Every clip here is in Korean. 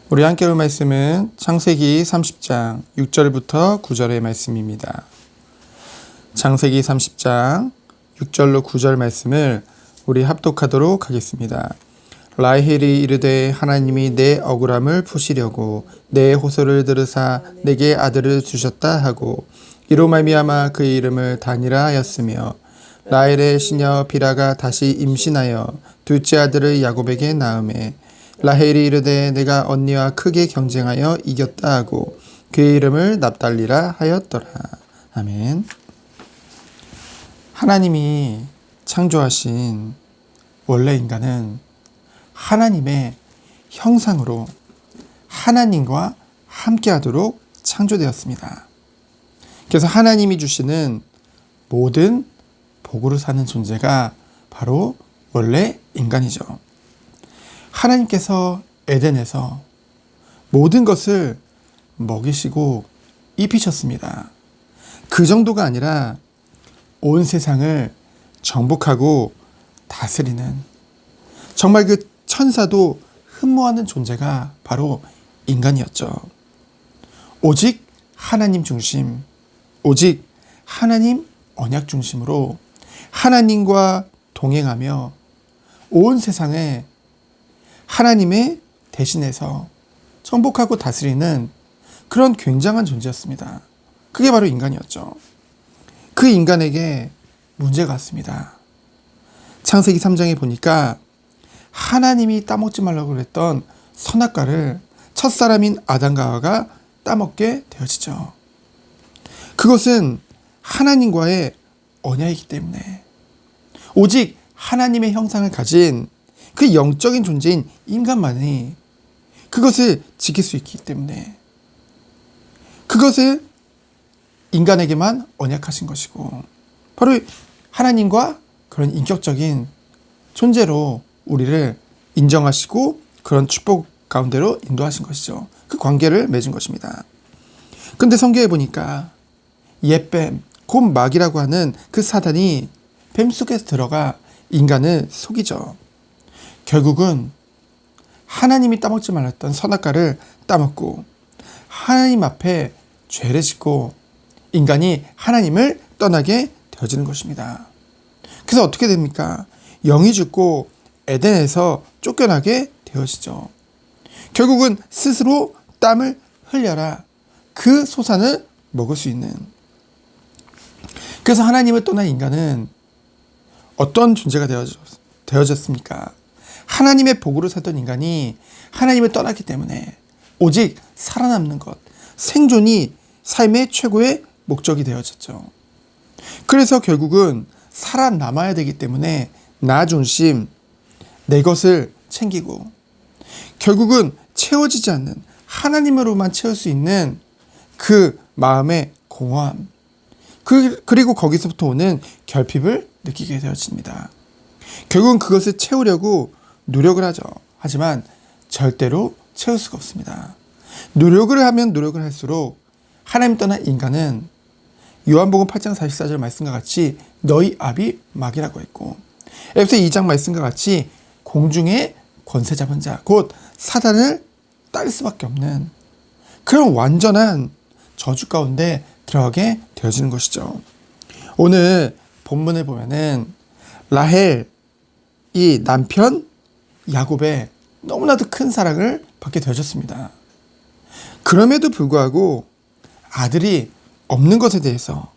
우리 함께 볼 말씀은 창세기 30장 6절부터 9절의 말씀입니다. 창세기 30장 6절로 9절 말씀을 우리 합독하도록 하겠습니다. 라헬이 이르되 하나님이 내 억울함을 푸시려고 내 호소를 들으사 내게 아들을 주셨다 하고 이로 말미암아 그의 이름을 다니라 하였으며 라헬의 시녀 비라가 다시 임신하여 둘째 아들을 야곱에게 낳음에 라헬이 이르되 내가 언니와 크게 경쟁하여 이겼다 하고 그의 이름을 납달리라 하였더라. 아멘. 하나님이 창조하신 원래 인간은 하나님의 형상으로 하나님과 함께하도록 창조되었습니다. 그래서 하나님이 주시는 모든 복으로 사는 존재가 바로 원래 인간이죠. 하나님께서 에덴에서 모든 것을 먹이시고 입히셨습니다. 그 정도가 아니라 온 세상을 정복하고 다스리는 정말 그 천사도 흠모하는 존재가 바로 인간이었죠. 오직 하나님 중심, 오직 하나님 언약 중심으로 하나님과 동행하며 온 세상에 하나님의 대신해서 정복하고 다스리는 그런 굉장한 존재였습니다. 그게 바로 인간이었죠. 그 인간에게 문제가 왔습니다. 창세기 3장에 보니까 하나님이 따먹지 말라고 그랬던 선악과를 첫사람인 아담과 하와가 따먹게 되어지죠. 그것은 하나님과의 언약이기 때문에 오직 하나님의 형상을 가진 그 영적인 존재인 인간만이 그것을 지킬 수 있기 때문에 그것을 인간에게만 언약하신 것이고 바로 하나님과 그런 인격적인 존재로 우리를 인정하시고 그런 축복 가운데로 인도하신 것이죠. 그 관계를 맺은 것입니다. 근데 성경에 보니까 옛뱀, 곧 마귀라고 하는 그 사단이 뱀 속에 들어가 인간을 속이죠. 결국은 하나님이 따먹지 말았던 선악과를 따먹고 하나님 앞에 죄를 짓고 인간이 하나님을 떠나게 되어지는 것입니다. 그래서 어떻게 됩니까? 영이 죽고 에덴에서 쫓겨나게 되어지죠. 결국은 스스로 땀을 흘려라. 그 소산을 먹을 수 있는. 그래서 하나님을 떠난 인간은 어떤 존재가 되어졌습니까? 하나님의 복으로 살던 인간이 하나님을 떠났기 때문에 오직 살아남는 것, 생존이 삶의 최고의 목적이 되어졌죠. 그래서 결국은 살아남아야 되기 때문에 나 중심, 내 것을 챙기고 결국은 채워지지 않는 하나님으로만 채울 수 있는 그 마음의 공허함, 그리고 거기서부터 오는 결핍을 느끼게 되어집니다. 결국은 그것을 채우려고 노력을 하죠. 하지만 절대로 채울 수가 없습니다. 노력을 하면 노력을 할수록 하나님 떠난 인간은 요한복음 8장 44절 말씀과 같이 너희 아비 마귀라고 했고 에베소 2장 말씀과 같이 공중의 권세 잡은 자 곧 사단을 따를 수밖에 없는 그런 완전한 저주 가운데 들어가게 되어지는 것이죠. 오늘 본문을 보면은 라헬 이 남편 야곱의 너무나도 큰 사랑을 받게 되어졌습니다. 그럼에도 불구하고 아들이 없는 것에 대해서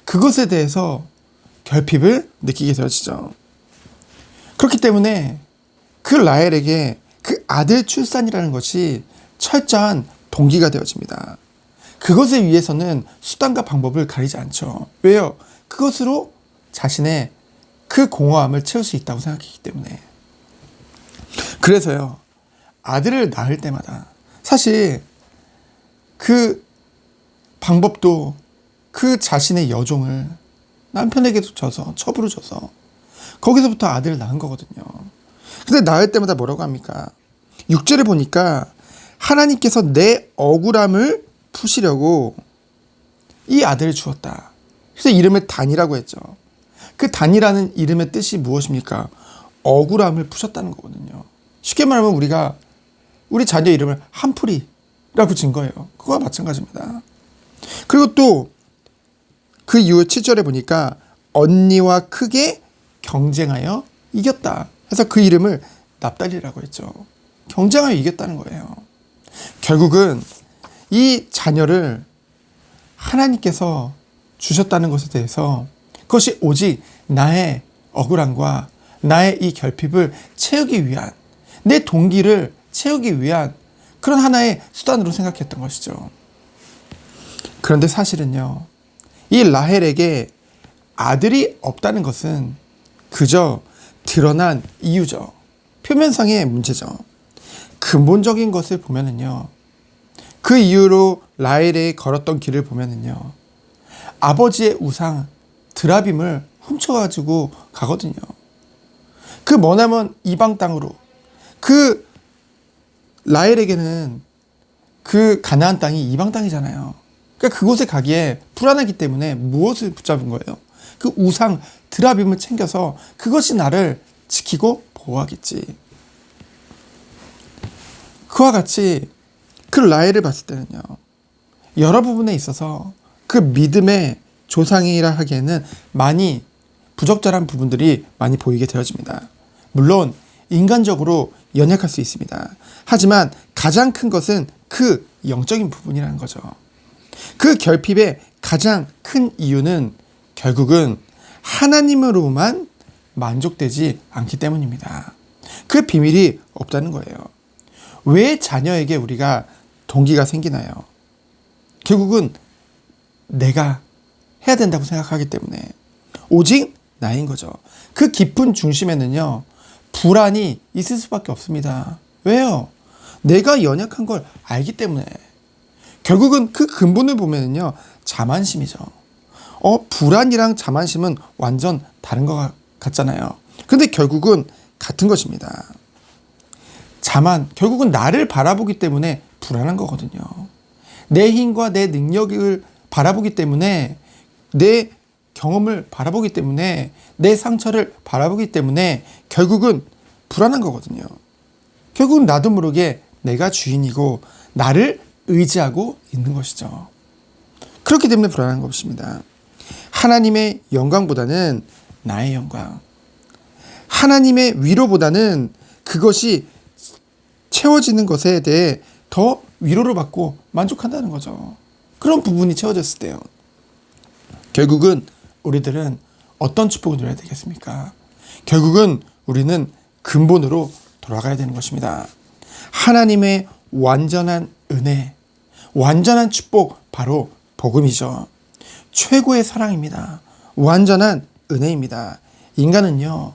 그것에 대해서 결핍을 느끼게 되어지죠. 그렇기 때문에 그 라헬에게 그 아들 출산이라는 것이 철저한 동기가 되어집니다. 그것을 위해서는 수단과 방법을 가리지 않죠. 왜요? 그것으로 자신의 그 공허함을 채울 수 있다고 생각했기 때문에. 그래서요, 아들을 낳을 때마다 사실 그 방법도 그 자신의 여종을 남편에게도 줘서 첩으로 줘서 거기서부터 아들을 낳은 거거든요. 근데 낳을 때마다 뭐라고 합니까? 6절에 보니까 하나님께서 내 억울함을 푸시려고 이 아들을 주었다. 그래서 이름을 단이라고 했죠. 그 단이라는 이름의 뜻이 무엇입니까? 억울함을 푸셨다는 거거든요. 쉽게 말하면 우리가 우리 자녀 이름을 한풀이라고 진 거예요. 그거와 마찬가지입니다. 그리고 또 그 이후 7절에 보니까 언니와 크게 경쟁하여 이겼다. 그래서 그 이름을 납달리라고 했죠. 경쟁하여 이겼다는 거예요. 결국은 이 자녀를 하나님께서 주셨다는 것에 대해서 그것이 오직 나의 억울함과 나의 이 결핍을 채우기 위한, 내 동기를 채우기 위한 그런 하나의 수단으로 생각했던 것이죠. 그런데 사실은요, 이 라헬에게 아들이 없다는 것은 그저 드러난 이유죠. 표면상의 문제죠. 근본적인 것을 보면은요, 그 이후로 라헬이 걸었던 길을 보면은요, 아버지의 우상 드라빔을 훔쳐가지고 가거든요. 그 머나먼 이방 땅으로, 그 라헬에게는 그 가나안 땅이 이방 땅이잖아요. 그러니까 그곳에 가기에 불안하기 때문에 무엇을 붙잡은 거예요? 그 우상 드라빔을 챙겨서 그것이 나를 지키고 보호하겠지. 그와 같이 그 라헬을 봤을 때는요, 여러 부분에 있어서 그 믿음의 조상이라 하기에는 많이 부적절한 부분들이 많이 보이게 되어집니다. 물론 인간적으로 연약할 수 있습니다. 하지만 가장 큰 것은 그 영적인 부분이라는 거죠. 그 결핍의 가장 큰 이유는 결국은 하나님으로만 만족되지 않기 때문입니다. 그 비밀이 없다는 거예요. 왜 자녀에게 우리가 동기가 생기나요? 결국은 내가 해야 된다고 생각하기 때문에, 오직 나인 거죠. 그 깊은 중심에는요, 불안이 있을 수밖에 없습니다. 왜요? 내가 연약한 걸 알기 때문에. 결국은 그 근본을 보면은요, 자만심이죠. 불안이랑 자만심은 완전 다른 것 같잖아요. 근데 결국은 같은 것입니다. 결국은 나를 바라보기 때문에 불안한 거거든요. 내 힘과 내 능력을 바라보기 때문에, 내 경험을 바라보기 때문에, 내 상처를 바라보기 때문에 결국은 불안한 거거든요. 결국은 나도 모르게 내가 주인이고 나를 의지하고 있는 것이죠. 그렇기 때문에 불안한 것입니다. 하나님의 영광보다는 나의 영광, 하나님의 위로보다는 그것이 채워지는 것에 대해 더 위로를 받고 만족한다는 거죠. 그런 부분이 채워졌을 때요, 결국은 우리들은 어떤 축복을 누려야 되겠습니까? 결국은 우리는 근본으로 돌아가야 되는 것입니다. 하나님의 완전한 은혜, 완전한 축복, 바로 복음이죠. 최고의 사랑입니다. 완전한 은혜입니다. 인간은요,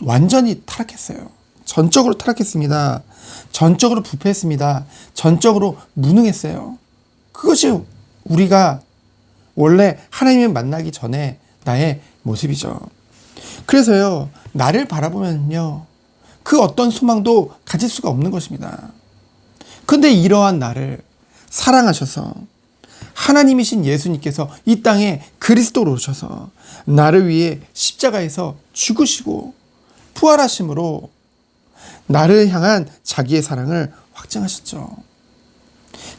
완전히 타락했어요. 전적으로 타락했습니다. 전적으로 부패했습니다. 전적으로 무능했어요. 그것이 우리가 원래 하나님을 만나기 전에 나의 모습이죠. 그래서요, 나를 바라보면요, 그 어떤 소망도 가질 수가 없는 것입니다. 근데 이러한 나를 사랑하셔서 하나님이신 예수님께서 이 땅에 그리스도로 오셔서 나를 위해 십자가에서 죽으시고 부활하심으로 나를 향한 자기의 사랑을 확증하셨죠.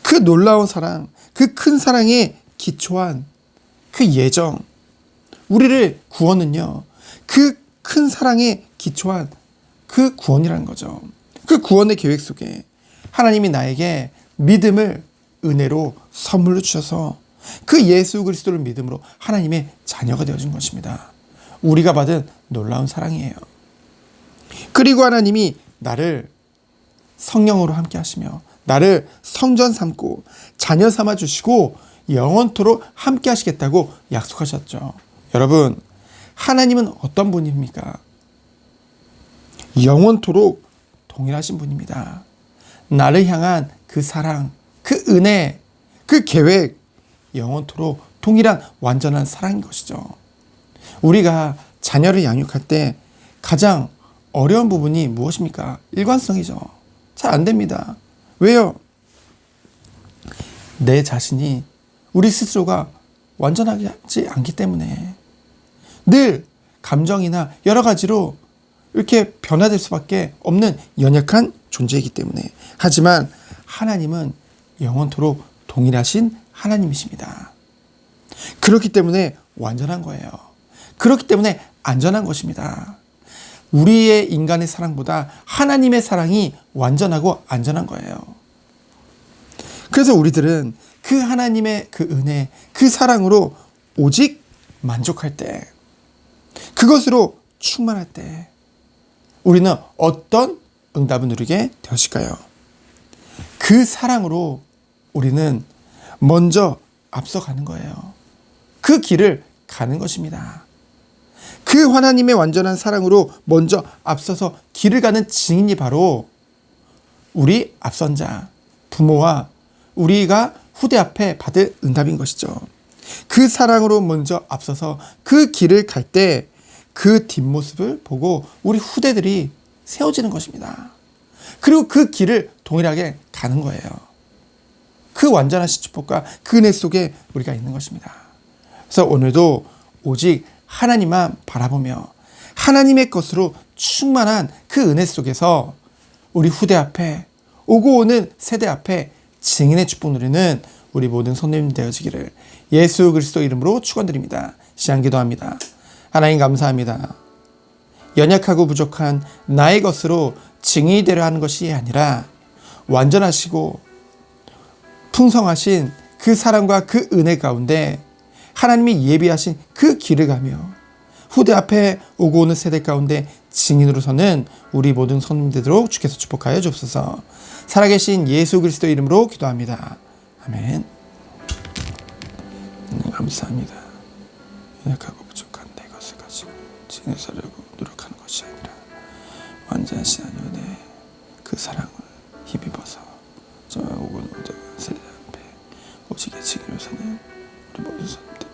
그 놀라운 사랑, 그 큰 사랑에 기초한 그 예정, 우리를 구원은요, 그 큰 사랑에 기초한 그 구원이라는 거죠. 그 구원의 계획 속에 하나님이 나에게 믿음을 은혜로 선물로 주셔서 그 예수 그리스도를 믿음으로 하나님의 자녀가 되어준 것입니다. 우리가 받은 놀라운 사랑이에요. 그리고 하나님이 나를 성령으로 함께 하시며 나를 성전 삼고 자녀 삼아 주시고 영원토록 함께 하시겠다고 약속하셨죠. 여러분, 하나님은 어떤 분입니까? 영원토록 동일하신 분입니다. 나를 향한 그 사랑, 그 은혜, 그 계획, 영원토록 동일한 완전한 사랑인 것이죠. 우리가 자녀를 양육할 때 가장 어려운 부분이 무엇입니까? 일관성이죠. 잘 안 됩니다. 왜요? 내 자신이, 우리 스스로가 완전하지 않기 때문에 늘 감정이나 여러 가지로 이렇게 변화될 수밖에 없는 연약한 존재이기 때문에. 하지만 하나님은 영원토록 동일하신 하나님이십니다. 그렇기 때문에 완전한 거예요. 그렇기 때문에 안전한 것입니다. 우리의 인간의 사랑보다 하나님의 사랑이 완전하고 안전한 거예요. 그래서 우리들은 그 하나님의 그 은혜, 그 사랑으로 오직 만족할 때, 그것으로 충만할 때 우리는 어떤 응답을 누리게 되었을까요? 그 사랑으로 우리는 먼저 앞서가는 거예요. 그 길을 가는 것입니다. 그 하나님의 완전한 사랑으로 먼저 앞서서 길을 가는 증인이 바로 우리 앞선 자, 부모와 우리가 후대 앞에 받을 응답인 것이죠. 그 사랑으로 먼저 앞서서 그 길을 갈 때 그 뒷모습을 보고 우리 후대들이 세워지는 것입니다. 그리고 그 길을 동일하게 가는 거예요. 그 완전하신 축복과 그 은혜 속에 우리가 있는 것입니다. 그래서 오늘도 오직 하나님만 바라보며 하나님의 것으로 충만한 그 은혜 속에서 우리 후대 앞에 오고 오는 세대 앞에 증인의 축복 누리는 우리 모든 손님 되어지기를 예수 그리스도 이름으로 축원드립니다. 시간기도합니다. 하나님 감사합니다. 연약하고 부족한 나의 것으로 증인이 되려 하는 것이 아니라 완전하시고 풍성하신 그 사랑과 그 은혜 가운데 하나님이 예비하신 그 길을 가며 후대 앞에 오고 오는 세대 가운데 증인으로 서는 우리 모든 손님 되도록 주께서 축복하여 주옵소서. 살아계신 예수 그리스도 이름으로 기도합니다. 아멘. 감사합니다. 연약하고 부족한 내 것을 가지고 증인을 서려고 노력하는 것이 아니라 완전하신 하나님의 그 사랑을 힘입어서 정말 오고 오는 세대 앞에 오직의 증인으로 서는 우리 모든 손님들